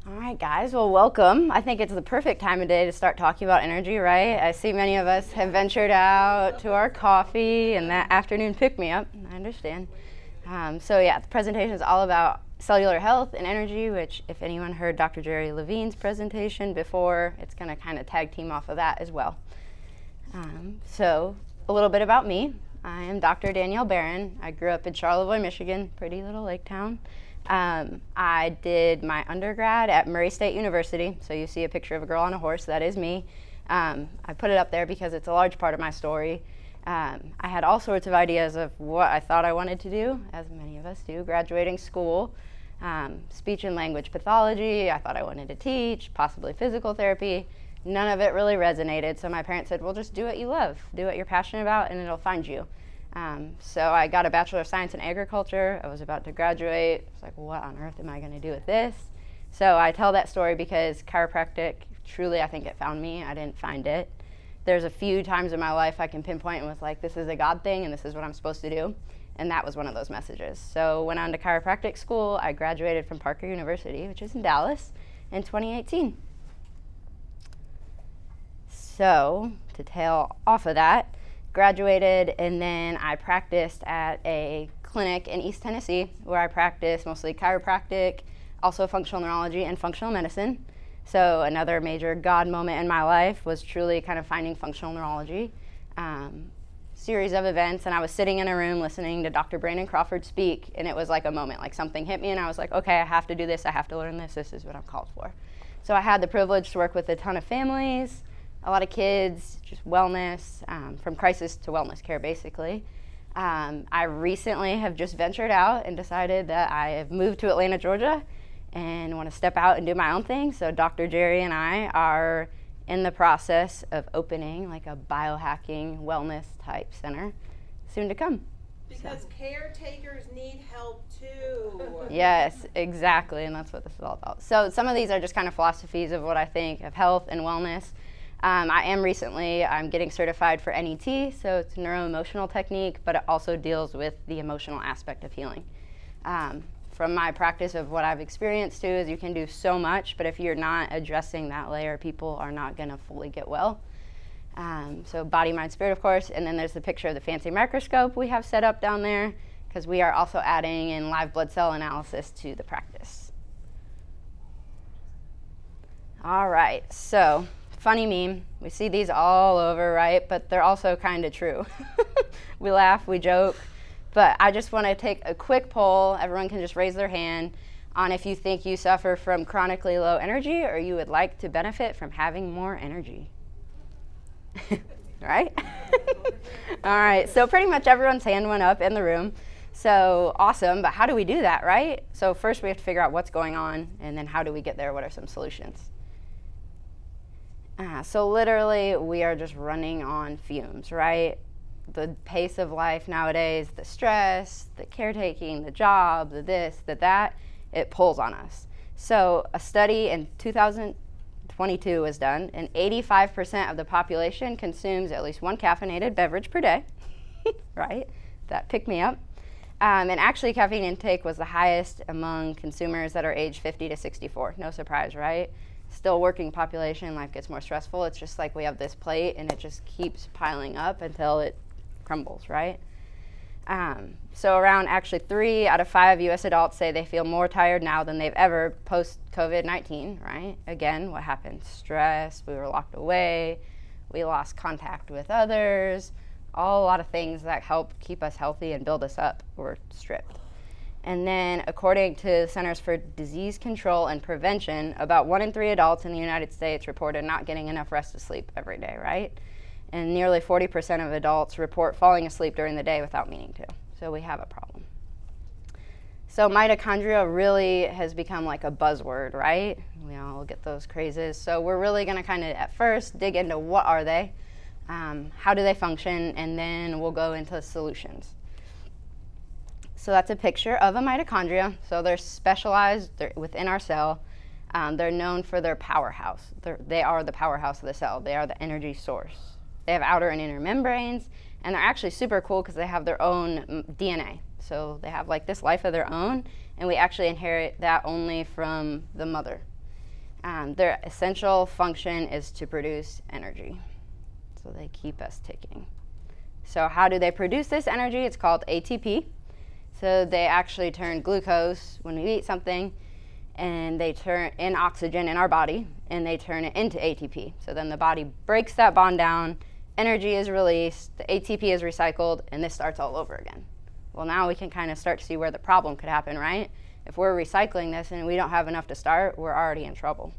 All right, guys. Well, welcome. I think it's the perfect time of day to start talking about energy, right? I see many of us have ventured out to our coffee and that afternoon pick-me-up. I understand. The presentation is all about cellular health and energy, which if anyone heard Dr. Jerry Levine's presentation before, it's going to kind of tag team off of that as well. A little bit about me. I am Dr. Danielle Barron. I grew up in Charlevoix, Michigan, pretty little lake town. I did my undergrad at Murray State University. So you see a picture of a girl on a horse, that is me. I put it up there because it's a large part of my story. I had all sorts of ideas of what I thought I wanted to do, as many of us do, graduating school. Speech and language pathology, I thought I wanted to teach, possibly physical therapy. None of it really resonated, so my parents said, well, just do what you love, do what you're passionate about, and it'll find you. So I got a Bachelor of Science in Agriculture. I was about to graduate. I was like, what on earth am I going to do with this? So I tell that story because chiropractic, truly, I think it found me. I didn't find it. There's a few times in my life I can pinpoint and was like, this is a God thing and this is what I'm supposed to do. And that was one of those messages. So went on to chiropractic school. I graduated from Parker University, which is in Dallas, in 2018. So to tail off of that, graduated, and then I practiced at a clinic in East Tennessee where I practiced mostly chiropractic, also functional neurology and functional medicine. So another major God moment in my life was truly kind of finding functional neurology. Series of events, and I was sitting in a room listening to Dr. Brandon Crawford speak, and it was like a moment, like something hit me, and I was like, okay, I have to do this, I have to learn this, this is what I'm called for. So I had the privilege to work with a ton of families, a lot of kids, just wellness, from crisis to wellness care, basically. I recently have just ventured out and decided that I have moved to Atlanta, Georgia, and want to step out and do my own thing. So Dr. Jerry and I are in the process of opening like a biohacking wellness type center soon to come. Because caretakers need help too. Yes, exactly, and that's what this is all about. So some of these are just kind of philosophies of what I think of health and wellness. I'm getting certified for NET, so it's a neuro-emotional technique, but it also deals with the emotional aspect of healing. From my practice of what I've experienced too is you can do so much, but if you're not addressing that layer, people are not gonna fully get well. So body, mind, spirit, of course, and then there's the picture of the fancy microscope we have set up down there, because we are also adding in live blood cell analysis to the practice. All right, so funny meme. We see these all over, right? But they're also kind of true. We laugh, we joke. But I just want to take a quick poll. Everyone can just raise their hand on if you think you suffer from chronically low energy or you would like to benefit from having more energy. Right? All right, so pretty much everyone's hand went up in the room. So awesome, but how do we do that, right? So first we have to figure out what's going on, and then how do we get there? What are some solutions? So literally, we are just running on fumes, right? The pace of life nowadays, the stress, the caretaking, the job, the this, the that, it pulls on us. So a study in 2022 was done, and 85% of the population consumes at least one caffeinated beverage per day, right? That picked me up. And actually, caffeine intake was the highest among consumers that are age 50 to 64. No surprise, right? Still working population, life gets more stressful. It's just like we have this plate and it just keeps piling up until it crumbles, right? So around actually 3 out of 5 US adults say they feel more tired now than they've ever post-COVID-19, right? Again, what happened? Stress, we were locked away, we lost contact with others, a lot of things that help keep us healthy and build us up were stripped. And then according to the Centers for Disease Control and Prevention, about 1 in 3 adults in the United States reported not getting enough rest to sleep every day, right? And nearly 40% of adults report falling asleep during the day without meaning to. So we have a problem. So mitochondria really has become like a buzzword, right? We all get those crazes. So we're really gonna kind of at first dig into what are they, how do they function, and then we'll go into solutions. So that's a picture of a mitochondria. So they're specialized within our cell. They're known for their powerhouse. They are the powerhouse of the cell. They are the energy source. They have outer and inner membranes, and they're actually super cool because they have their own DNA. So they have like this life of their own, and we actually inherit that only from the mother. Their essential function is to produce energy. So they keep us ticking. So how do they produce this energy? It's called ATP. So they actually turn glucose when we eat something, and they turn in oxygen in our body, and they turn it into ATP. So then the body breaks that bond down, energy is released, the ATP is recycled, and this starts all over again. Well, now we can kind of start to see where the problem could happen, right? If we're recycling this and we don't have enough to start, we're already in trouble.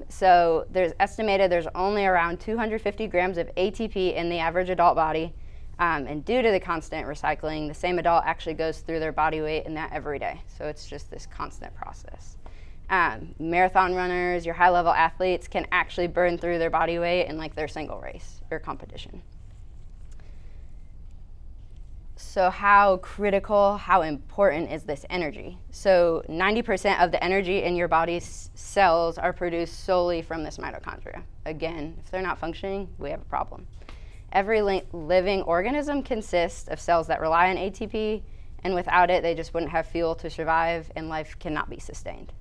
So there's estimated there's only around 250 grams of ATP in the average adult body. And due to the constant recycling, the same adult actually goes through their body weight in that every day. So it's just this constant process. Marathon runners, your high-level athletes can actually burn through their body weight in like their single race or competition. So how critical, how important is this energy? So 90% of the energy in your body's cells are produced solely from this mitochondria. Again, if they're not functioning, we have a problem. Every living organism consists of cells that rely on ATP, and without it, they just wouldn't have fuel to survive, and life cannot be sustained.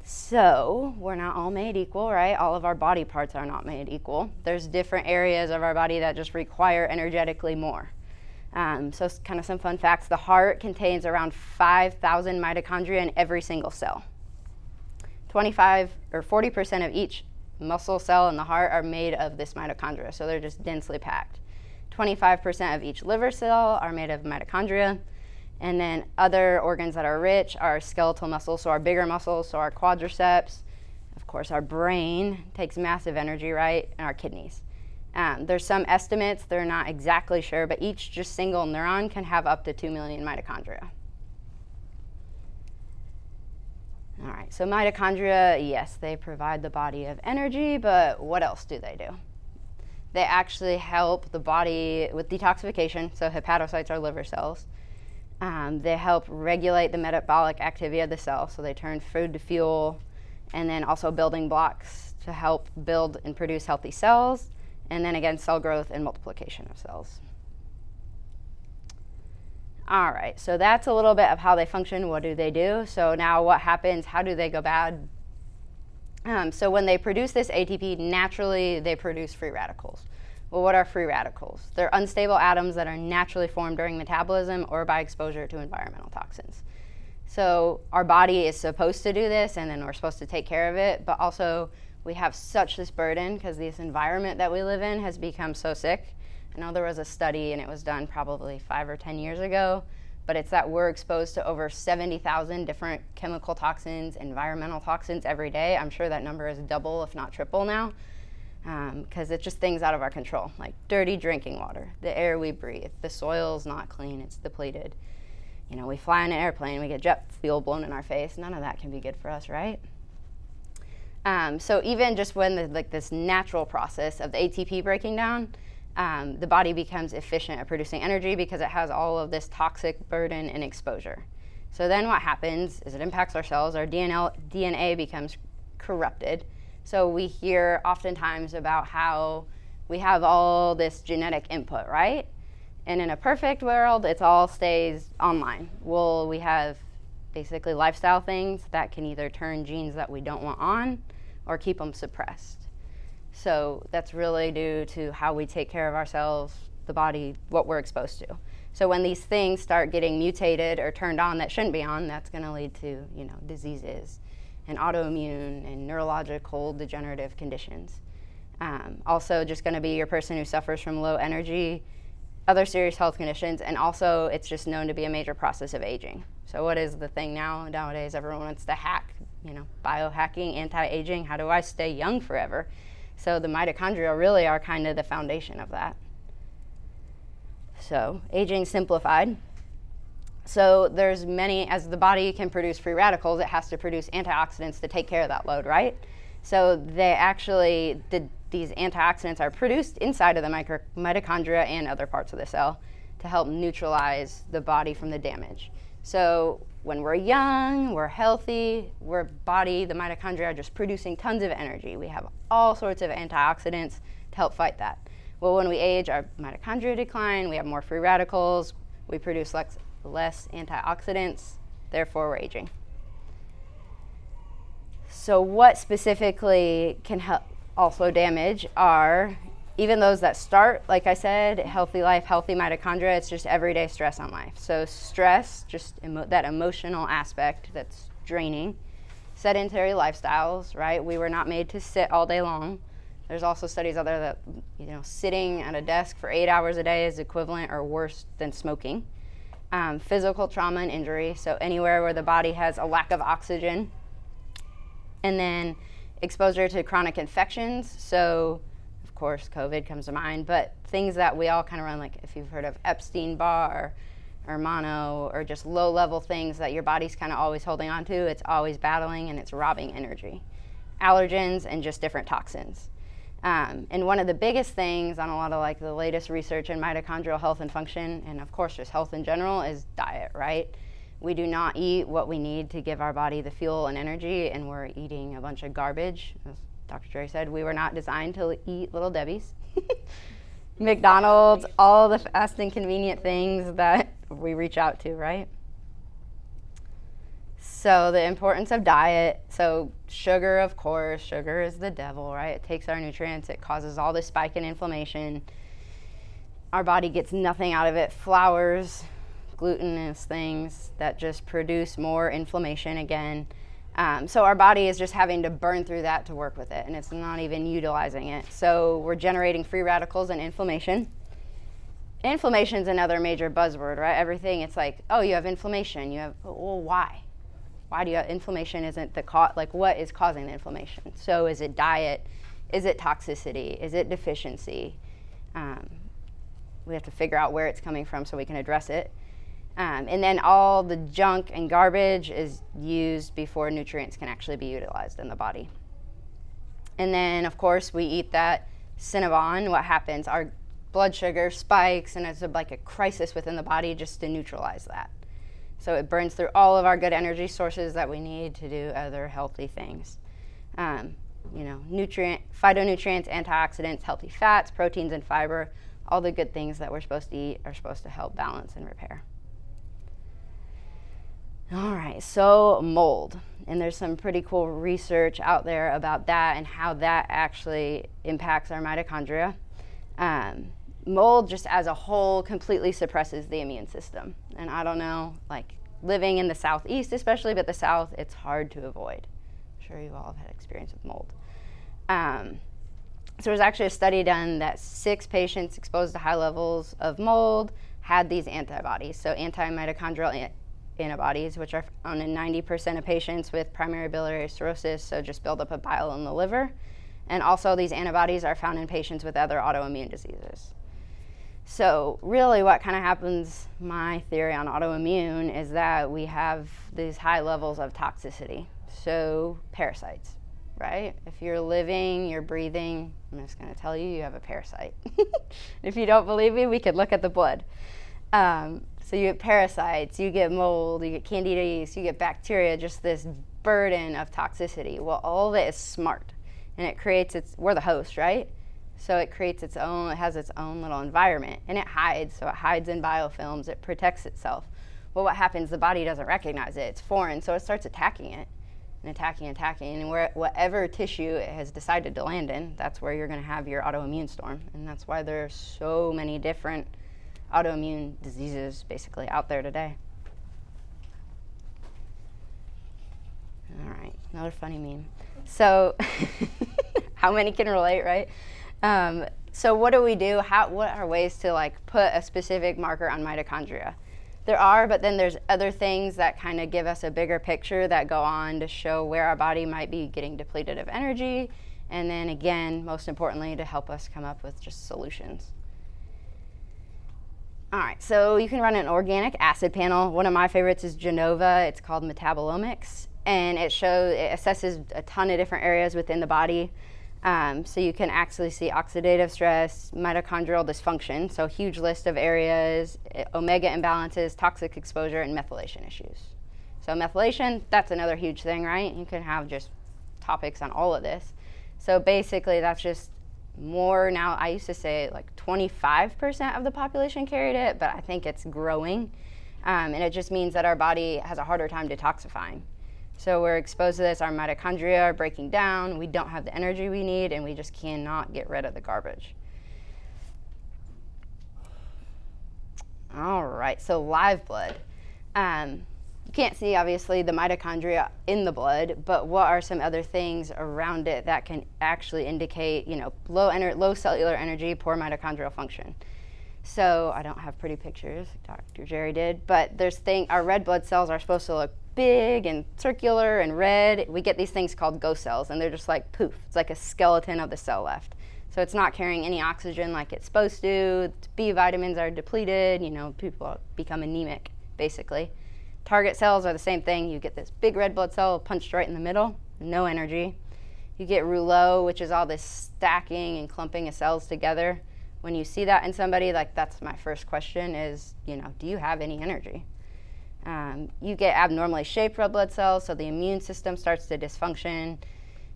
So we're not all made equal, right? All of our body parts are not made equal. There's different areas of our body that just require energetically more. So kind of some fun facts. The heart contains around 5,000 mitochondria in every single cell. 25 or 40% of each muscle cell in the heart are made of this mitochondria, so they're just densely packed. 25% of each liver cell are made of mitochondria. And then other organs that are rich are skeletal muscles, so our bigger muscles, so our quadriceps. Of course, our brain takes massive energy, right? And our kidneys. There's some estimates, they're not exactly sure, but each just single neuron can have up to 2 million mitochondria. All right, so mitochondria, yes, they provide the body of energy, but what else do they do? They actually help the body with detoxification, so hepatocytes are liver cells. They help regulate the metabolic activity of the cell, so they turn food to fuel, and then also building blocks to help build and produce healthy cells, and then again, cell growth and multiplication of cells. All right, so that's a little bit of how they function. What do they do? So now what happens? How do they go bad? So when they produce this ATP, naturally they produce free radicals. Well, what are free radicals? They're unstable atoms that are naturally formed during metabolism or by exposure to environmental toxins. So our body is supposed to do this, and then we're supposed to take care of it, but also we have such this burden because this environment that we live in has become so sick. I know there was a study, and it was done probably 5 or 10 years ago, but it's that we're exposed to over 70,000 different chemical toxins, environmental toxins every day. I'm sure that number is double, if not triple now. Because it's just things out of our control, like dirty drinking water, the air we breathe, the soil's not clean, it's depleted. You know, we fly in an airplane, we get jet fuel blown in our face. None of that can be good for us, right? So even just when this natural process of the ATP breaking down, the body becomes efficient at producing energy because it has all of this toxic burden and exposure. So then what happens is it impacts our cells, our DNA becomes corrupted. So we hear oftentimes about how we have all this genetic input, right? And in a perfect world, it all stays online. Well, we have basically lifestyle things that can either turn genes that we don't want on or keep them suppressed. So that's really due to how we take care of ourselves, the body, what we're exposed to. So when these things start getting mutated or turned on that shouldn't be on, that's going to lead to, diseases and autoimmune and neurological degenerative conditions. Also just going to be your person who suffers from low energy, other serious health conditions, and also it's just known to be a major process of aging. So what is the thing nowadays? Everyone wants to hack, biohacking, anti-aging. How do I stay young forever? So the mitochondria really are kind of the foundation of that. So aging simplified. So there's as the body can produce free radicals, it has to produce antioxidants to take care of that load, right? So these antioxidants are produced inside of the mitochondria and other parts of the cell to help neutralize the body from the damage. So when we're young, we're healthy, the mitochondria are just producing tons of energy. We have all sorts of antioxidants to help fight that. Well, when we age, our mitochondria decline, we have more free radicals, we produce less antioxidants, therefore we're aging. So what specifically can help also damage are even those that start, like I said, healthy life, healthy mitochondria. It's just everyday stress on life. So stress, just that emotional aspect that's draining. Sedentary lifestyles, right? We were not made to sit all day long. There's also studies out there that, sitting at a desk for 8 hours a day is equivalent or worse than smoking. Physical trauma and injury, so anywhere where the body has a lack of oxygen. And then exposure to chronic infections, so of course COVID comes to mind, but things that we all kind of run, like if you've heard of Epstein-Barr or mono, or just low-level things that your body's kind of always holding on to, it's always battling and it's robbing energy. Allergens and just different toxins. And one of the biggest things on a lot of like the latest research in mitochondrial health and function, and of course just health in general, is diet, right? We do not eat what we need to give our body the fuel and energy, and we're eating a bunch of garbage. As Dr. Jerry said, we were not designed to eat Little Debbie's. McDonald's, all the fast and convenient things that we reach out to, right? So the importance of diet. So sugar, of course, sugar is the devil, right? It takes our nutrients, it causes all this spike in inflammation. Our body gets nothing out of it. Flours, glutinous things that just produce more inflammation again. So our body is just having to burn through that to work with it, and it's not even utilizing it. So we're generating free radicals and inflammation. Inflammation is another major buzzword, right? Everything, it's like, oh, you have inflammation. You have, well, why? Why do you have inflammation? Isn't the like what is causing the inflammation? So is it diet? Is it toxicity? Is it deficiency? We have to figure out where it's coming from so we can address it. And then all the junk and garbage is used before nutrients can actually be utilized in the body. And then, of course, we eat that Cinnabon. What happens? Our blood sugar spikes, and it's like a crisis within the body just to neutralize that. So it burns through all of our good energy sources that we need to do other healthy things. Phytonutrients, antioxidants, healthy fats, proteins, and fiber, all the good things that we're supposed to eat are supposed to help balance and repair. All right, so mold. And there's some pretty cool research out there about that and how that actually impacts our mitochondria. Mold just as a whole completely suppresses the immune system. And I don't know, like living in the Southeast especially, but the South, it's hard to avoid. I'm sure you all have had experience with mold. So there was actually a study done that 6 patients exposed to high levels of mold had these antibodies, so anti-mitochondrial antibodies, which are found in 90% of patients with primary biliary cirrhosis, so just buildup of bile in the liver. And also these antibodies are found in patients with other autoimmune diseases. So really what kind of happens, my theory on autoimmune, is that we have these high levels of toxicity. So parasites, right? If you're living, you're breathing, I'm just going to tell you, you have a parasite. If you don't believe me, we could look at the blood. So you get parasites, you get mold, you get candida yeast, you get bacteria, just this burden of toxicity. Well, all of it is smart, and it creates we're the host, right? So it creates it has its own little environment, and it hides. So it hides in biofilms, it protects itself. Well, what happens, the body doesn't recognize it, it's foreign, so it starts attacking it, and attacking, and whatever tissue it has decided to land in, that's where you're gonna have your autoimmune storm. And that's why there are so many different autoimmune diseases basically out there today. All right, another funny meme. So how many can relate, right? So what do we do? What are ways to like put a specific marker on mitochondria? There are, but then there's other things that kind of give us a bigger picture that go on to show where our body might be getting depleted of energy, and then again, most importantly, to help us come up with just solutions. All right, so you can run an organic acid panel. One of my favorites is Genova. It's called Metabolomics, and it assesses a ton of different areas within the body. So you can actually see oxidative stress, mitochondrial dysfunction, so huge list of areas, omega imbalances, toxic exposure, and methylation issues. So methylation, that's another huge thing, right? You can have just topics on all of this. So basically that's just more now. I used to say like 25% of the population carried it, but I think it's growing. And it just means that our body has a harder time detoxifying. So we're exposed to this, our mitochondria are breaking down, we don't have the energy we need, and we just cannot get rid of the garbage. All right, so live blood. You can't see, obviously, the mitochondria in the blood, but what are some other things around it that can actually indicate, low cellular energy, poor mitochondrial function? So I don't have pretty pictures, Dr. Jerry did, but our red blood cells are supposed to look big and circular and red. We get these things called ghost cells, and they're just like poof. It's like a skeleton of the cell left. So it's not carrying any oxygen like it's supposed to. B vitamins are depleted. People become anemic, basically. Target cells are the same thing. You get this big red blood cell punched right in the middle, no energy. You get rouleau, which is all this stacking and clumping of cells together. When you see that in somebody, that's my first question is, do you have any energy? You get abnormally shaped red blood cells, so the immune system starts to dysfunction,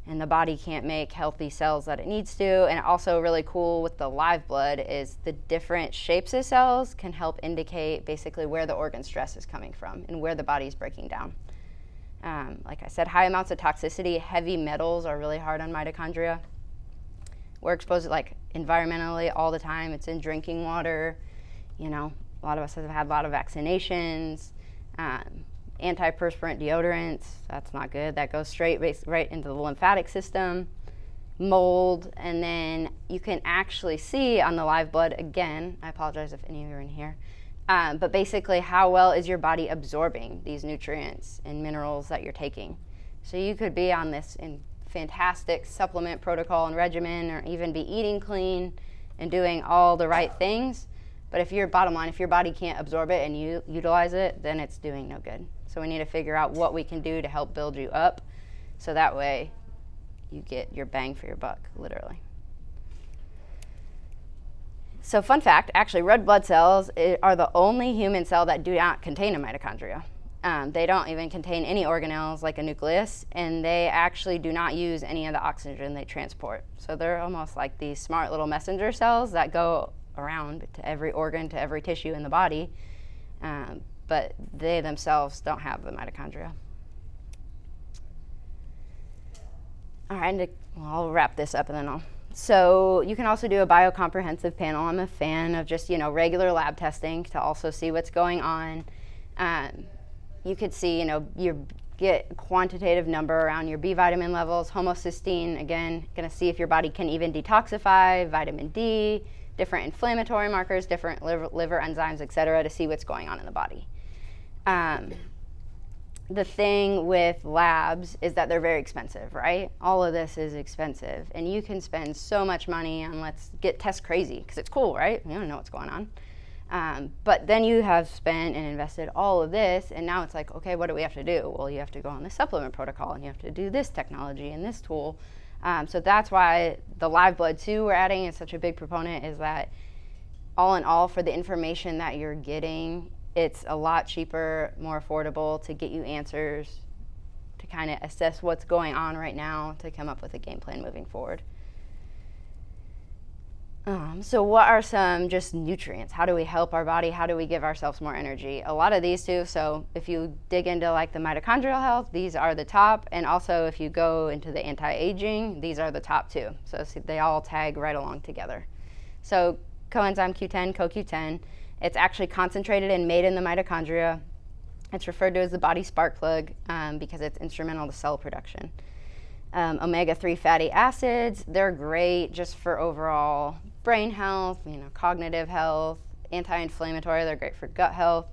and the body can't make healthy cells that it needs to. And also really cool with the live blood is the different shapes of cells can help indicate basically where the organ stress is coming from and where the body's breaking down. Like I said, high amounts of toxicity, heavy metals are really hard on mitochondria. We're exposed to environmentally all the time. It's in drinking water. A lot of us have had a lot of vaccinations. Antiperspirant deodorants, that's not good. That goes right into the lymphatic system. Mold, and then you can actually see on the live blood, again, I apologize if any of you are in here, but basically how well is your body absorbing these nutrients and minerals that you're taking. So you could be on this fantastic supplement protocol and regimen, or even be eating clean and doing all the right things, but if your body can't absorb it and you utilize it, then it's doing no good. So we need to figure out what we can do to help build you up, so that way you get your bang for your buck, literally. So fun fact, actually red blood cells are the only human cell that do not contain a mitochondria. They don't even contain any organelles like a nucleus, and they actually do not use any of the oxygen they transport. So they're almost like these smart little messenger cells that go around to every organ, to every tissue in the body, but they themselves don't have the mitochondria. All right, I'll wrap this up and then So you can also do a biocomprehensive panel. I'm a fan of just, regular lab testing to also see what's going on. You could see, you get quantitative number around your B vitamin levels, homocysteine, again, going to see if your body can even detoxify, vitamin D, different inflammatory markers, different liver enzymes, et cetera, to see what's going on in the body. The thing with labs is that they're very expensive, right? All of this is expensive, and you can spend so much money on test crazy, because it's cool, right? You don't know what's going on. But then you have spent and invested all of this, and now it's like, okay, what do we have to do? Well, you have to go on the supplement protocol, and you have to do this technology and this tool. So that's why the live blood too we're adding is such a big proponent, is that all in all, for the information that you're getting, it's a lot cheaper, more affordable to get you answers, to kind of assess what's going on right now, to come up with a game plan moving forward. So what are some just nutrients? How do we help our body? How do we give ourselves more energy? A lot of these too. So if you dig into the mitochondrial health, these are the top. And also if you go into the anti-aging, these are the top too. So they all tag right along together. So coenzyme Q10, CoQ10, it's actually concentrated and made in the mitochondria. It's referred to as the body spark plug because it's instrumental to cell production. Omega-3 fatty acids, they're great just for overall brain health, cognitive health, anti-inflammatory, they're great for gut health,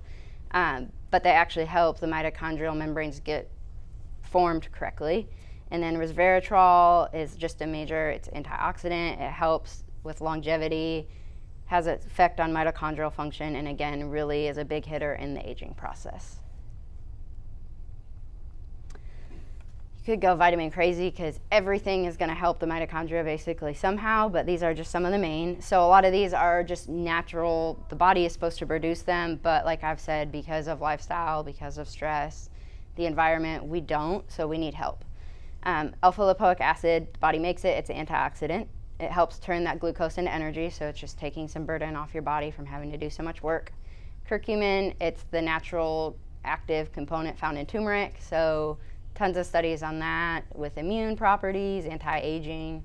but they actually help the mitochondrial membranes get formed correctly. And then resveratrol is just it's antioxidant, it helps with longevity, has an effect on mitochondrial function, and again, really is a big hitter in the aging process. You could go vitamin crazy because everything is going to help the mitochondria basically somehow, but these are just some of the main. So a lot of these are just natural. The body is supposed to produce them, but like I've said, because of lifestyle, because of stress, the environment, we don't, so we need help. Alpha-lipoic acid, the body makes it, it's an antioxidant. It helps turn that glucose into energy, so it's just taking some burden off your body from having to do so much work. Curcumin, it's the natural active component found in turmeric, so Tons of studies on that with immune properties, anti-aging,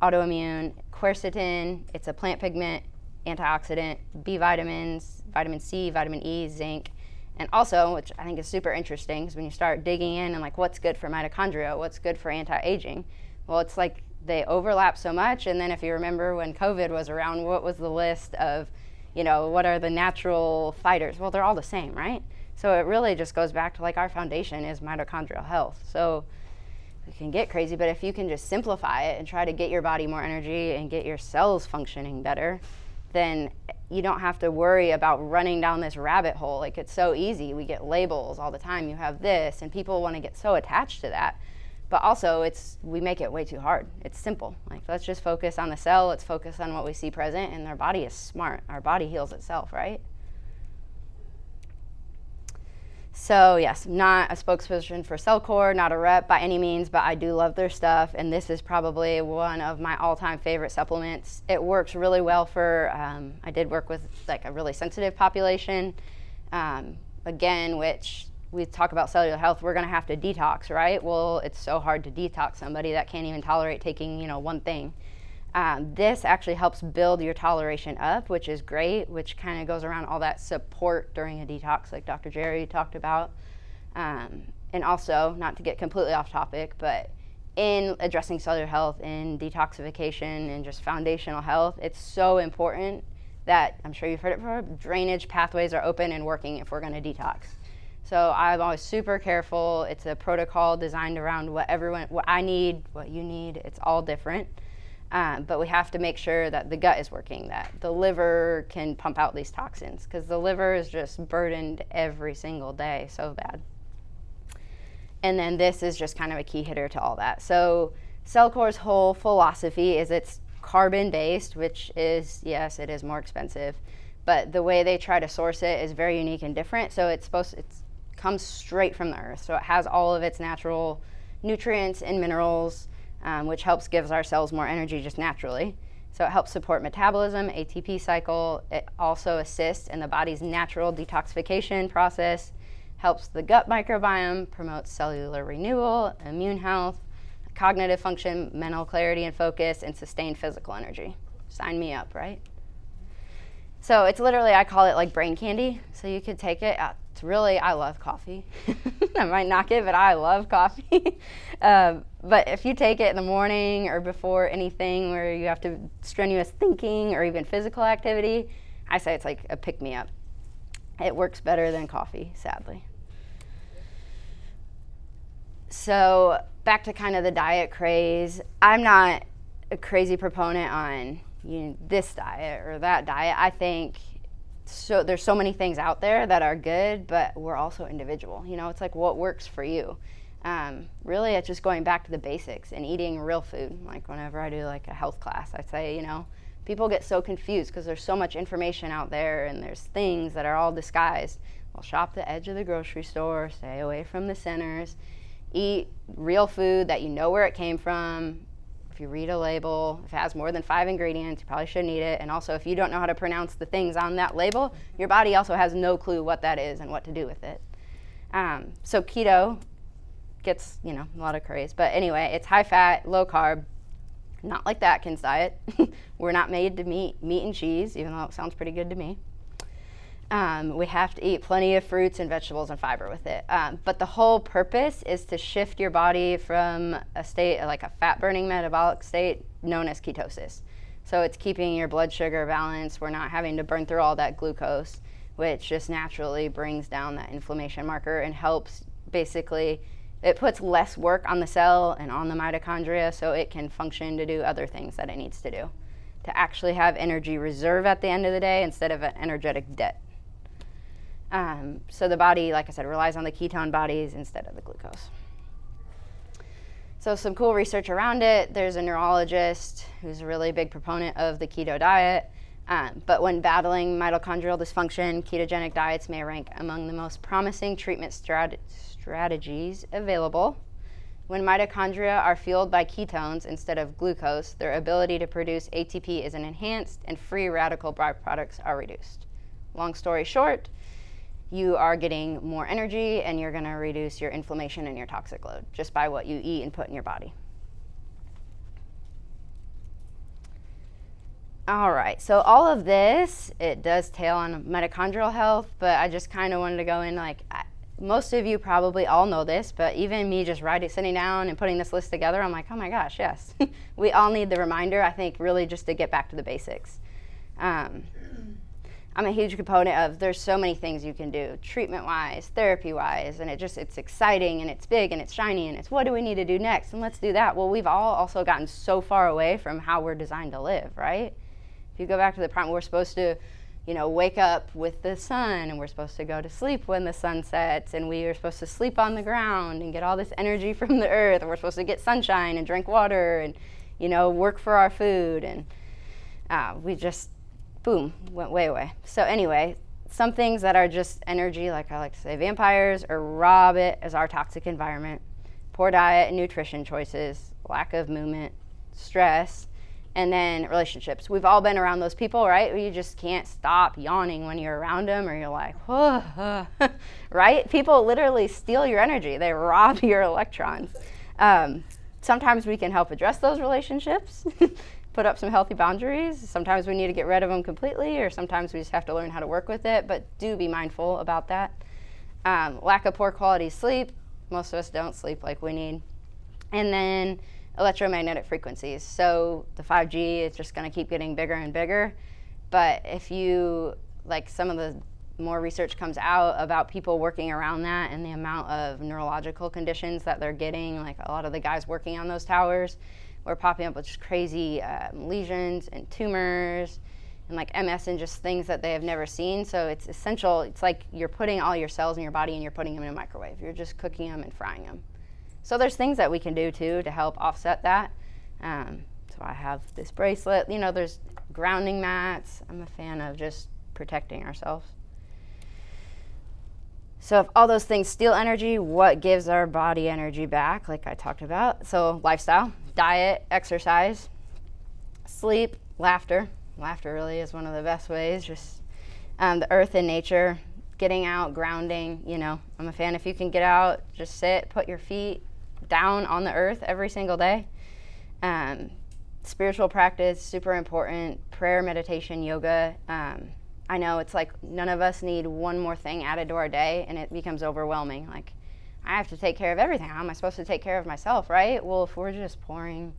autoimmune. Quercetin, it's a plant pigment, antioxidant, B vitamins, vitamin C, vitamin E, zinc. And also, which I think is super interesting, is when you start digging in and like what's good for mitochondria, what's good for anti-aging. Well, it's like they overlap so much. And then if you remember when COVID was around, what was the list of, what are the natural fighters? Well, they're all the same, right? So it really just goes back to like our foundation is mitochondrial health. So it can get crazy, but if you can just simplify it and try to get your body more energy and get your cells functioning better, then you don't have to worry about running down this rabbit hole. Like, it's so easy. We get labels all the time. You have this, and people want to get so attached to that. But also, we make it way too hard. It's simple. Like, let's just focus on the cell. Let's focus on what we see present, and our body is smart. Our body heals itself, right? So yes, not a spokesperson for Cellcore, not a rep by any means, but I do love their stuff, and this is probably one of my all-time favorite supplements. It works really well for, I did work with like a really sensitive population, again, which we talk about cellular health, we're gonna have to detox, right? Well, it's so hard to detox somebody that can't even tolerate taking, one thing. This actually helps build your toleration up, which is great, which kind of goes around all that support during a detox like Dr. Jerry talked about. And also, not to get completely off topic, but in addressing cellular health, in detoxification, and just foundational health, it's so important that, I'm sure you've heard it before, drainage pathways are open and working if we're going to detox. So I'm always super careful. It's a protocol designed around what I need, what you need. It's all different. But we have to make sure that the gut is working, that the liver can pump out these toxins, because the liver is just burdened every single day so bad. And then this is just kind of a key hitter to all that. So Cellcore's whole philosophy is it's carbon-based, which is, yes, it is more expensive, but the way they try to source it is very unique and different. So it comes straight from the earth. So it has all of its natural nutrients and minerals, which gives our cells more energy just naturally. So it helps support metabolism, ATP cycle. It also assists in the body's natural detoxification process, helps the gut microbiome, promotes cellular renewal, immune health, cognitive function, mental clarity and focus, and sustained physical energy. Sign me up, right? So it's literally, I call it like brain candy. So you could take it. I love coffee. I might knock it, but I love coffee. But if you take it in the morning or before anything where you have to strenuous thinking or even physical activity, I say it's like a pick-me-up. It works better than coffee, sadly. So back to kind of the diet craze. I'm not a crazy proponent on this diet or that diet. I think there's so many things out there that are good, but we're also individual. It's like what works for you. Really, it's just going back to the basics and eating real food. Like whenever I do like a health class, I say, people get so confused because there's so much information out there and there's things that are all disguised. Well, shop the edge of the grocery store, stay away from the centers, eat real food that you know where it came from. If you read a label, if it has more than 5 ingredients, you probably shouldn't eat it. And also, if you don't know how to pronounce the things on that label, your body also has no clue what that is and what to do with it. So keto gets, a lot of craze. But anyway, it's high fat, low carb, not like the Atkins diet. We're not made to eat meat and cheese, even though it sounds pretty good to me. We have to eat plenty of fruits and vegetables and fiber with it. But the whole purpose is to shift your body from a state, like a fat-burning metabolic state known as ketosis. So it's keeping your blood sugar balanced. We're not having to burn through all that glucose, which just naturally brings down that inflammation marker and helps basically, it puts less work on the cell and on the mitochondria so it can function to do other things that it needs to do, to actually have energy reserve at the end of the day instead of an energetic debt. So the body, like I said, relies on the ketone bodies instead of the glucose. So some cool research around it. There's a neurologist who's a really big proponent of the keto diet. But when battling mitochondrial dysfunction, ketogenic diets may rank among the most promising treatment strategies available. When mitochondria are fueled by ketones instead of glucose, their ability to produce ATP is enhanced and free radical byproducts are reduced. Long story short, you are getting more energy and you're going to reduce your inflammation and your toxic load just by what you eat and put in your body. All right, so all of this, it does tail on mitochondrial health, but I just kind of wanted to go in like, most of you probably all know this, but even me just sitting down and putting this list together, I'm like, oh my gosh, yes. We all need the reminder, I think, really just to get back to the basics. I'm a huge component of there's so many things you can do, treatment-wise, therapy-wise, and it's exciting and it's big and it's shiny and it's what do we need to do next and let's do that. Well, we've all also gotten so far away from how we're designed to live, right? If you go back to the prime, we're supposed to, wake up with the sun and we're supposed to go to sleep when the sun sets and we are supposed to sleep on the ground and get all this energy from the earth and we're supposed to get sunshine and drink water and, work for our food and we just, boom, went way away. So anyway, some things that are just energy, like I like to say, vampires or rob it as our toxic environment, poor diet and nutrition choices, lack of movement, stress, and then relationships. We've all been around those people, right? Where you just can't stop yawning when you're around them or you're like, whoa, right? People literally steal your energy. They rob your electrons. Sometimes we can help address those relationships, put up some healthy boundaries. Sometimes we need to get rid of them completely, or sometimes we just have to learn how to work with it, but do be mindful about that. Lack of poor quality sleep. Most of us don't sleep like we need. And then electromagnetic frequencies. So the 5G is just going to keep getting bigger and bigger. But if you, like some of the more research comes out about people working around that and the amount of neurological conditions that they're getting, like a lot of the guys working on those towers were popping up with just crazy lesions and tumors and like MS and just things that they have never seen. So it's essential. It's like you're putting all your cells in your body and you're putting them in a microwave. You're just cooking them and frying them. So there's things that we can do too to help offset that. So I have this bracelet, there's grounding mats. I'm a fan of just protecting ourselves. So if all those things steal energy, what gives our body energy back, like I talked about? So lifestyle, diet, exercise, sleep, laughter. Laughter really is one of the best ways, just the earth and nature, getting out, grounding, I'm a fan if you can get out, just sit, put your feet down on the earth every single day. Spiritual practice, super important. Prayer, meditation, yoga. I know it's like none of us need one more thing added to our day and it becomes overwhelming. Like, I have to take care of everything. How am I supposed to take care of myself, right? Well, if we're just pouring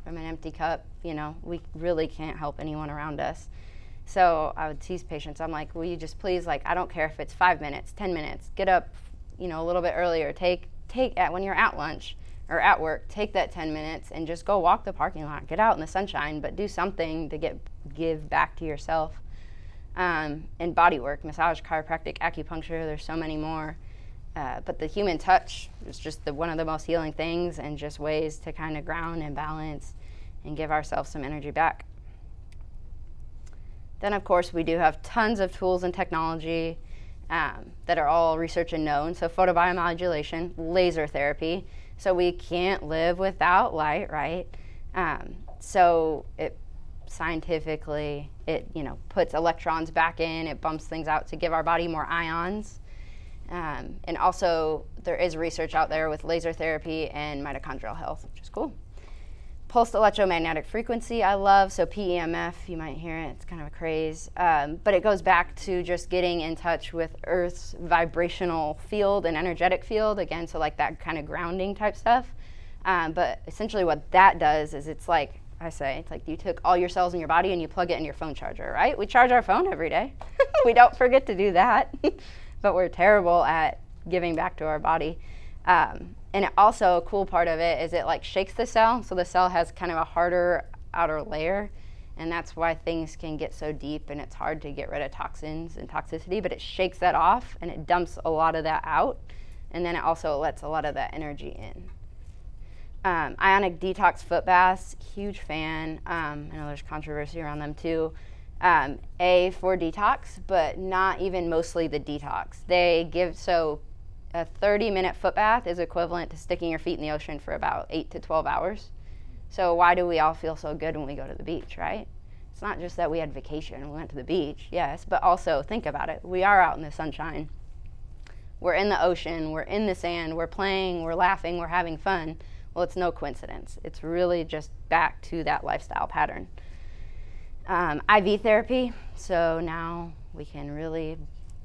from an empty cup, we really can't help anyone around us. So I would tease patients. I'm like, will you just please, I don't care if it's 5 minutes, 10 minutes, get up, a little bit earlier. When you're at lunch or at work, take that 10 minutes and just go walk the parking lot. Get out in the sunshine, but do something to give back to yourself. And body work, massage, chiropractic, acupuncture, there's so many more. But the human touch is just one of the most healing things and just ways to kind of ground and balance and give ourselves some energy back. Then, of course, we do have tons of tools and technology that are all research and known. So photobiomodulation, laser therapy. So we can't live without light, right? So it scientifically, it puts electrons back in, it bumps things out to give our body more ions. And also there is research out there with laser therapy and mitochondrial health, which is cool. Pulsed electromagnetic frequency I love, so PEMF, you might hear it, it's kind of a craze. But it goes back to just getting in touch with Earth's vibrational field and energetic field, again, so like that kind of grounding type stuff. But essentially what that does is it's like you took all your cells in your body and you plug it in your phone charger, right? We charge our phone every day. We don't forget to do that, but we're terrible at giving back to our body. And it also, a cool part of it is it shakes the cell, so the cell has kind of a harder outer layer, and that's why things can get so deep and it's hard to get rid of toxins and toxicity, but it shakes that off and it dumps a lot of that out, and then it also lets a lot of that energy in. Ionic detox foot baths, huge fan. I know there's controversy around them too. For detox, but not even mostly the detox. A 30-minute foot bath is equivalent to sticking your feet in the ocean for about 8 to 12 hours. So why do we all feel so good when we go to the beach, right? It's not just that we had vacation and we went to the beach, yes, but also think about it. We are out in the sunshine. we're in the ocean, we're in the sand, we're playing, we're laughing, we're having fun. Well, it's no coincidence. It's really just back to that lifestyle pattern. IV therapy, so now we can really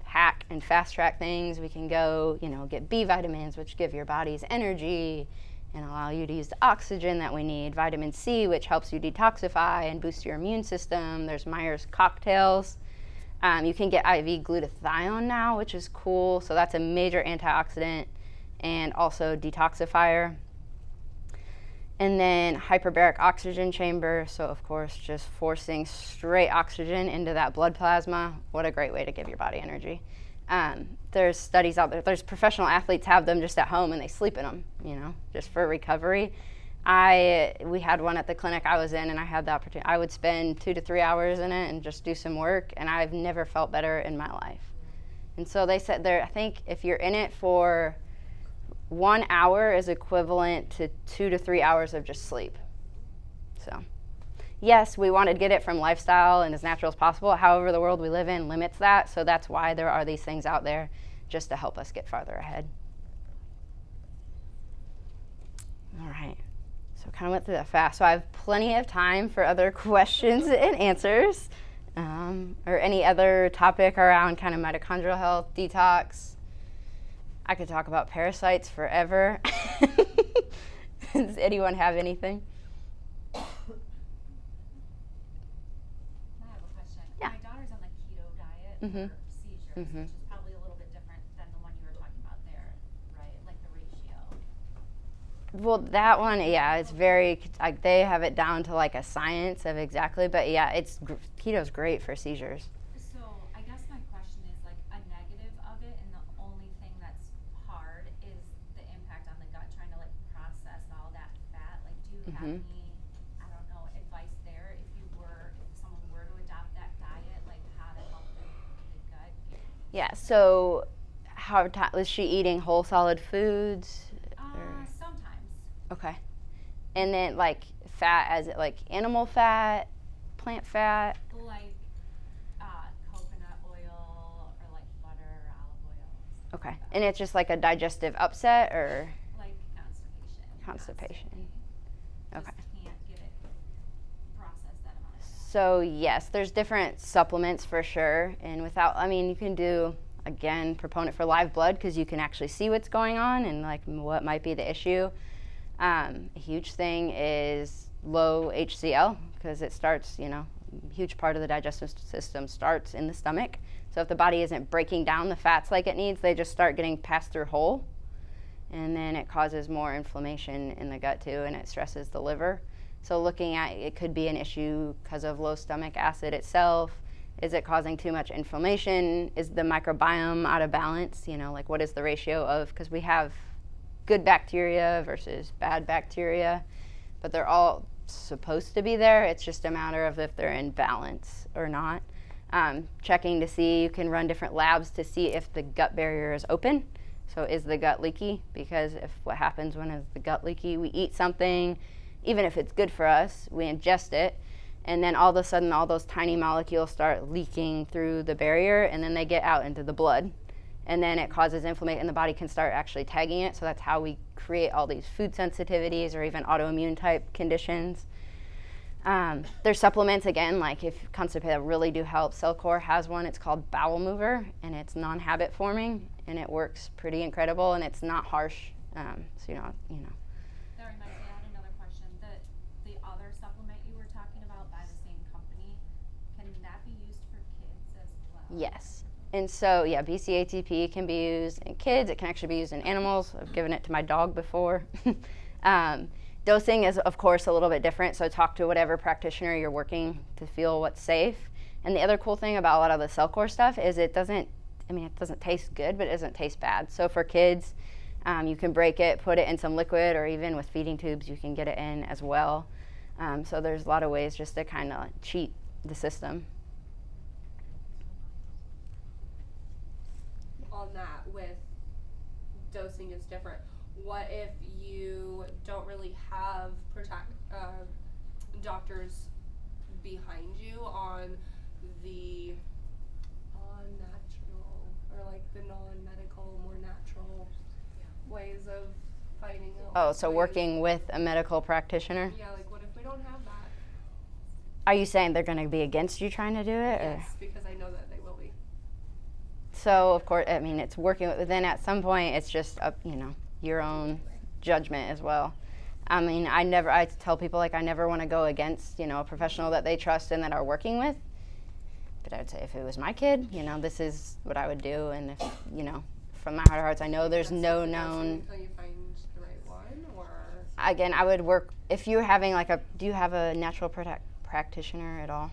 hack and fast track things. We can go, get B vitamins, which give your bodies energy and allow you to use the oxygen that we need. Vitamin C, which helps you detoxify and boost your immune system. There's Myers cocktails. You can get IV glutathione now, which is cool. So that's a major antioxidant and also detoxifier. And then hyperbaric oxygen chamber. So of course, just forcing straight oxygen into that blood plasma. What a great way to give your body energy. There's studies out there. There's professional athletes have them just at home and they sleep in them, just for recovery. We had one at the clinic I was in, and I had the opportunity. I would spend 2 to 3 hours in it and just do some work, and I've never felt better in my life. And so they said I think if you're in it for 1 hour is equivalent to 2 to 3 hours of just sleep. So yes, we want to get it from lifestyle and as natural as possible. However, the world we live in limits that. So that's why there are these things out there just to help us get farther ahead. All right. So kind of went through that fast. So I have plenty of time for other questions and answers, or any other topic around kind of mitochondrial health, detox. I could talk about parasites forever. Does anyone have anything? I have a question. Yeah. My daughter's on the keto diet for seizures, which is probably a little bit different than the one you were talking about there, right? Like the ratio. Well, that one, yeah, it's very, like, they have it down to like a science of exactly, but yeah, keto's great for seizures. So I guess my question is like a negative of it, and the only thing that's hard is the impact on the gut, trying to like process all that fat. Like, do you have any, I don't know, advice there if someone were to adopt that diet, like how to help the gut? Yeah, so is she eating whole solid foods? Sometimes. Okay. And then like fat, as it like animal fat, plant fat? Like coconut oil or like butter, olive oil. Okay. And it's just like a digestive upset or? Like constipation. Constipation. Just Okay. can't get it processed that amount of time. So yes, there's different supplements for sure. And you can do, again, proponent for live blood because you can actually see what's going on and like what might be the issue. A huge thing is low HCl because it starts, a huge part of the digestive system starts in the stomach. So if the body isn't breaking down the fats like it needs, they just start getting passed through whole. And then it causes more inflammation in the gut too, and it stresses the liver. So looking at it could be an issue because of low stomach acid itself. Is it causing too much inflammation? Is the microbiome out of balance? Like what is the ratio of, because we have good bacteria versus bad bacteria, but they're all supposed to be there. It's just a matter of if they're in balance or not. Checking to see, you can run different labs to see if the gut barrier is open. So is the gut leaky? Because what happens when is the gut leaky? We eat something, even if it's good for us, we ingest it, and then all of a sudden all those tiny molecules start leaking through the barrier, and then they get out into the blood. And then it causes inflammation, and the body can start actually tagging it. So that's how we create all these food sensitivities or even autoimmune type conditions. There's supplements, again, like if constipated, that really do help. Cellcore has one, it's called Bowel Mover, and it's non-habit forming, and it works pretty incredible, and it's not harsh. So you know. That reminds me, I had another question. The other supplement you were talking about by the same company, can that be used for kids as well? Yes. And so, yeah, BCATP can be used in kids. It can actually be used in animals. I've given it to my dog before. Dosing is, of course, a little bit different. So talk to whatever practitioner you're working to feel what's safe. And the other cool thing about a lot of the Cellcore stuff is it doesn't taste good, but it doesn't taste bad. So for kids, you can break it, put it in some liquid, or even with feeding tubes, you can get it in as well. So there's a lot of ways just to kind of cheat the system. On that, with dosing is different. What if you don't really have doctors behind you on natural, or like the non-medical, more natural ways of fighting it? Oh, so working with a medical practitioner? Yeah, like what if we don't have that? Are you saying they're going to be against you trying to do it? Or? Yes, because I know that they will be. So, of course, I mean, it's working with, then at some point, it's just, your own judgment as well. I mean, I tell people, like, I never want to go against, a professional that they trust and that are working with. But I would say if it was my kid, this is what I would do. And if, from my heart of hearts, I know there's no known. Until you find the right one, or? Again, I would work, if you're having do you have a natural practitioner at all?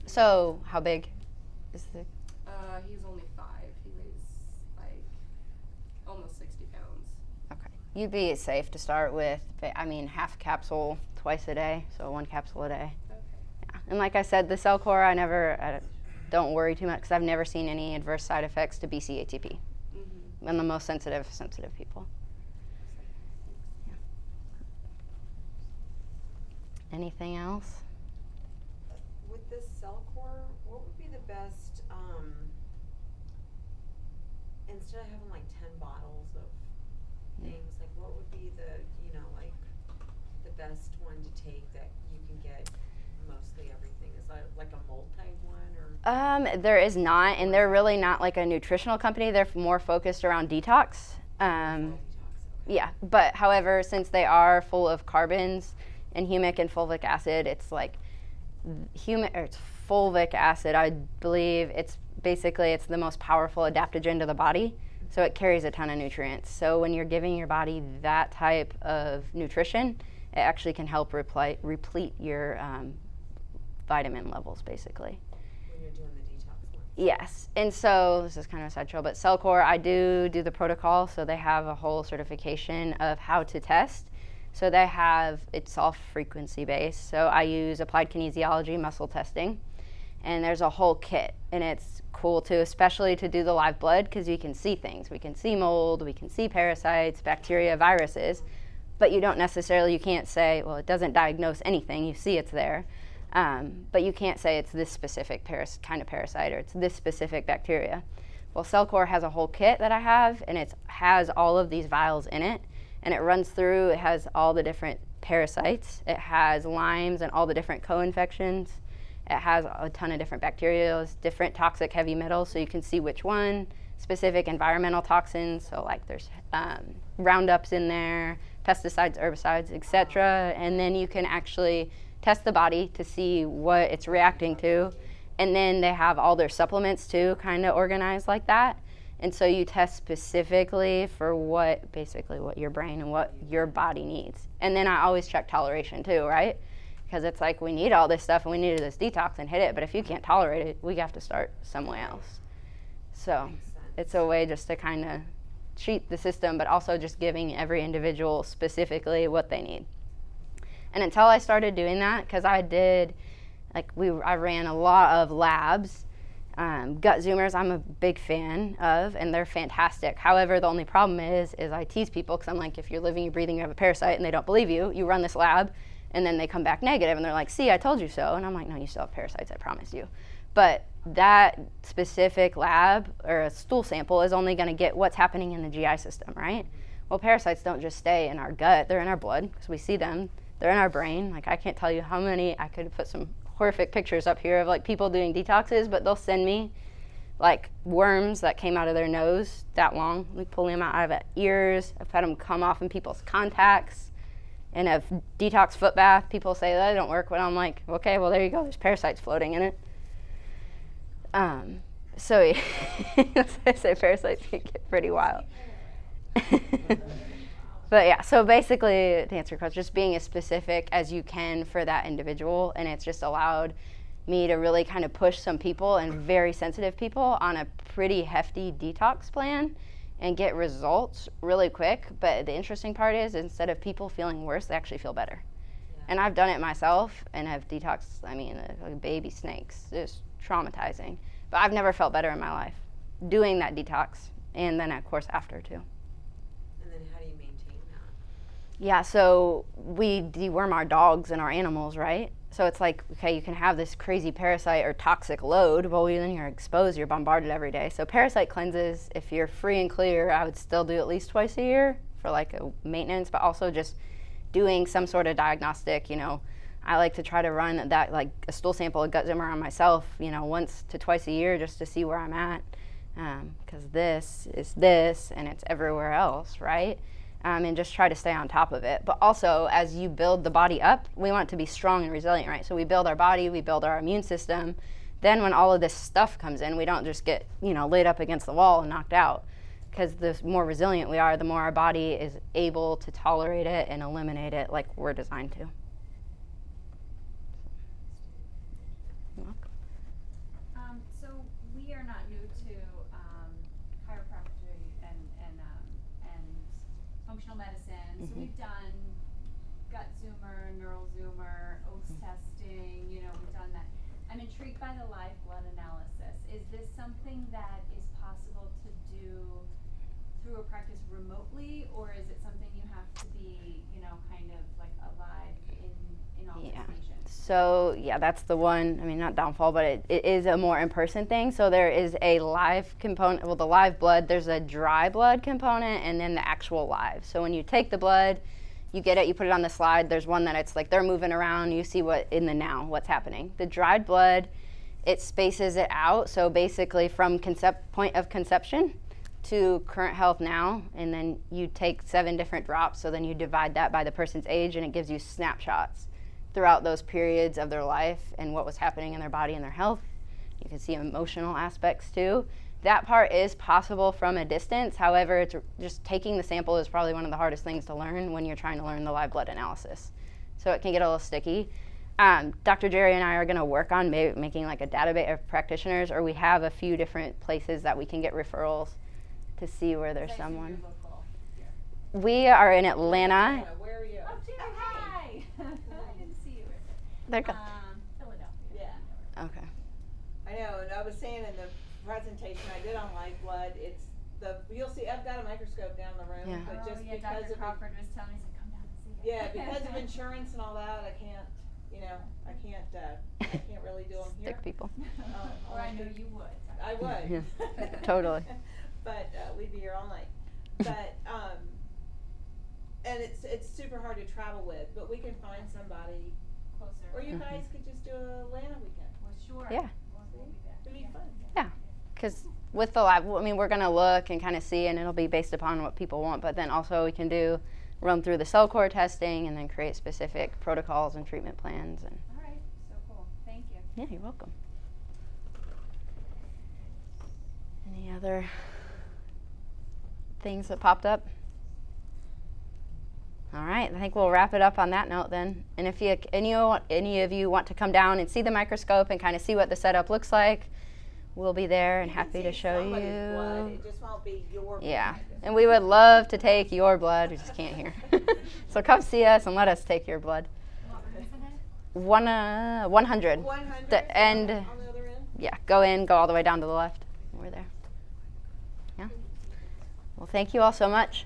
So, how big is the? He's only 5. He weighs like almost 60 pounds. Okay. You'd be safe to start with, half capsule twice a day, so 1 capsule a day. Okay. Yeah. And like I said, the Cellcore, I don't worry too much because I've never seen any adverse side effects to BCATP. Mm-hmm. And the most sensitive people. Yeah. Anything else? With this Cellcore, what would be the best, instead of having like 10 bottles of things, like what would be the, the best one to take that you can get mostly everything? Is that like a multi one, or? There is not, and they're really not like a nutritional company. They're more focused around detox. Yeah, but however, since they are full of carbons and humic and fulvic acid, it's like it's fulvic acid. I believe it's the most powerful adaptogen to the body, so it carries a ton of nutrients. So when you're giving your body that type of nutrition, it actually can help replete your vitamin levels, basically. When you're doing the detox one? Yes, and so this is kind of a side trail, but Cellcore, I do the protocol, so they have a whole certification of how to test. So it's all frequency based. So I use applied kinesiology muscle testing, and there's a whole kit, and it's cool too, especially to do the live blood because you can see things. We can see mold, we can see parasites, bacteria, viruses, but you can't say, well, it doesn't diagnose anything. You see it's there, but you can't say it's this specific kind of parasite or it's this specific bacteria. Well, Cellcore has a whole kit that I have, and it has all of these vials in it. And it runs through, it has all the different parasites. It has Lyme's and all the different co-infections. It has a ton of different bacteria, different toxic heavy metals, so you can see which one, specific environmental toxins, so like there's Roundups in there, pesticides, herbicides, etc. And then you can actually test the body to see what it's reacting to. And then they have all their supplements too, kind of organized like that. And so you test specifically for what your brain and what your body needs. And then I always check toleration too, right? Because it's like we need all this stuff and we need this detox and hit it, but if you can't tolerate it, we have to start somewhere else. So it's a way just to kind of treat the system, but also just giving every individual specifically what they need. And until I started doing that, because I ran a lot of labs. Gut Zoomers I'm a big fan of, and they're fantastic. However, the only problem is I tease people because I'm like, if you're living, you're breathing, you have a parasite, and they don't believe you, you run this lab, and then they come back negative, and they're like, see, I told you so. And I'm like, no, you still have parasites, I promise you. But that specific lab or a stool sample is only going to get what's happening in the GI system, right? Well, parasites don't just stay in our gut, they're in our blood because we see them. They're in our brain. Like, I can't tell you how many, I could put some horrific pictures up here of like people doing detoxes, but they'll send me like worms that came out of their nose that long. We pull them out of their ears. I've had them come off in people's contacts. And a detox foot bath, people say that don't work, but I'm like, okay, well, there you go. There's parasites floating in it. So I say parasites can get pretty wild. But yeah, so basically, to answer your question, just being as specific as you can for that individual, and it's just allowed me to really kind of push some people and very sensitive people on a pretty hefty detox plan and get results really quick. But the interesting part is instead of people feeling worse, they actually feel better. Yeah. And I've done it myself and have detoxed, like baby snakes, just traumatizing. But I've never felt better in my life doing that detox, and then of course after too. And then how do you maintain that? Yeah, so we deworm our dogs and our animals, right? So it's like, okay, you can have this crazy parasite or toxic load, well, then you're exposed, you're bombarded every day. So parasite cleanses, if you're free and clear, I would still do at least twice a year for like a maintenance, but also just doing some sort of diagnostic. I like to try to run that, like a stool sample, a gut zimmer on myself, once to twice a year just to see where I'm at. Because this is this and it's everywhere else, right? And just try to stay on top of it. But also, as you build the body up, we want it to be strong and resilient, right? So we build our body, we build our immune system. Then when all of this stuff comes in, we don't just get, laid up against the wall and knocked out. Because the more resilient we are, the more our body is able to tolerate it and eliminate it like we're designed to. You're welcome. So we are not new to chiropractic and functional medicine. So we've done gut zoomer, neural zoomer, oats testing. We've done that. I'm intrigued by the live blood analysis. Is this something that is possible to do through a practice remotely, or is it something you have to be, kind of like alive in all these patients? So that's the one, not downfall, but it is a more in-person thing. So there is a live component, the live blood, there's a dry blood component and then the actual live. So when you take the blood, you get it, you put it on the slide, there's one that it's like they're moving around, you see what's happening. The dried blood, it spaces it out. So basically from point of conception to current health now, and then you take 7 different drops, so then you divide that by the person's age and it gives you snapshots throughout those periods of their life and what was happening in their body and their health. You can see emotional aspects too. That part is possible from a distance. However, it's just taking the sample is probably one of the hardest things to learn when you're trying to learn the live blood analysis. So it can get a little sticky. Dr. Jerry and I are going to work on making like a database of practitioners, or we have a few different places that we can get referrals to see where there's someone. We are in Atlanta. Where are you? Oh, Jerry, hi. I didn't see you. There you go. Philadelphia. Yeah. Okay. I know, and I was saying in the presentation I did on live blood, you'll see, I've got a microscope down the room, Yeah. but just because Dr. of Crawford was telling me, he said, come down and see it. yeah, because of insurance and all that, I can't really do them here. Stick people. Or I know you would. I would. Yeah. Totally. But we'd be here all night. But and it's super hard to travel with, but we can find somebody, Closer. or you guys could just do a Atlanta weekend. Well, sure. Yeah. We'll be back. It'd be fun. Yeah, because with the lab, we're going to look and kind of see, and it'll be based upon what people want, but then also we can run through the cell core testing and then create specific protocols and treatment plans. And All right. So cool. Thank you. yeah, you're welcome. Any other things that popped up? All right, I think we'll wrap it up on that note then. And if any of you want to come down and see the microscope and kind of see what the setup looks like, we'll be there and happy to show Somebody's you. blood. It just won't be your Yeah, blood. and we would love to take your blood. We just can't here. So come see us and let us take your blood. What room is it in? 100. 100 The end. on the other end. Yeah, go all the way down to the left. We're there. Yeah. Well, thank you all so much.